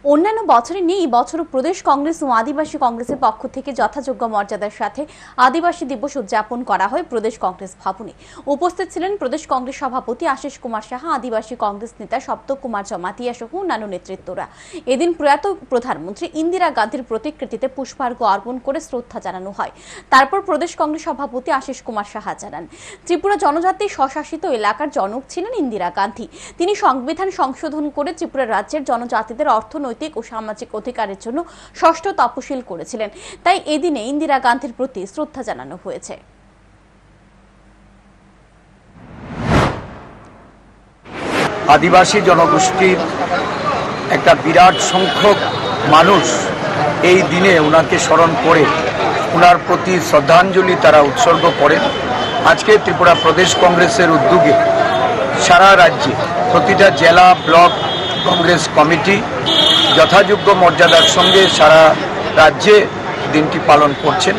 অন্যান্য বছরে নিয়ে এই বছরও প্রদেশ কংগ্রেস ও আদিবাসী কংগ্রেসের পক্ষ থেকে যথাযোগ্য মর্যাদার সাথে আদিবাসী দিবস উদযাপন করা হয় প্রদেশ কংগ্রেস ভবনে। উপস্থিত ছিলেন প্রদেশ কংগ্রেস সভাপতি আশিস কুমার সাহা, আদিবাসী কংগ্রেস নেতা সপ্তক কুমার জমাতিয়া সহ অন্যান্য নেতৃত্বরা। এদিন প্রয়াত প্রধানমন্ত্রী ইন্দিরা গান্ধীর প্রতিকৃতিতে পুষ্পার্ঘ অর্পণ করে শ্রদ্ধা জানানো হয়। তারপর প্রদেশ কংগ্রেস সভাপতি আশিস কুমার সাহা জানান, ত্রিপুরা জনজাতি স্বশাসিত এলাকার জনক ছিলেন ইন্দিরা গান্ধী। তিনি সংবিধান সংশোধন করে ত্রিপুরা রাজ্যের জনজাতিদের অর্থনৈতিক ও সামাজিক অধিকারের জন্য ষষ্ঠ তপশিল করেছিলেন। তাই এদিনে ইন্দিরা গান্ধীর প্রতি শ্রদ্ধা জানানো হয়েছে। আদিবাসী জনগোষ্ঠীর একটা বিরাট সংখ্যক মানুষ এই দিনে ওনাকে স্মরণ করে ওনার প্রতি শ্রদ্ধাঞ্জলি তারা উৎসর্গ করেন। আজকে ত্রিপুরা প্রদেশ কংগ্রেসের উদ্যোগে সারা রাজ্যে প্রতিটা জেলা ব্লক কংগ্রেস কমিটি যথাযোগ্য মর্যাদার সঙ্গে সারা রাজ্যে দিনটি পালন করছেন।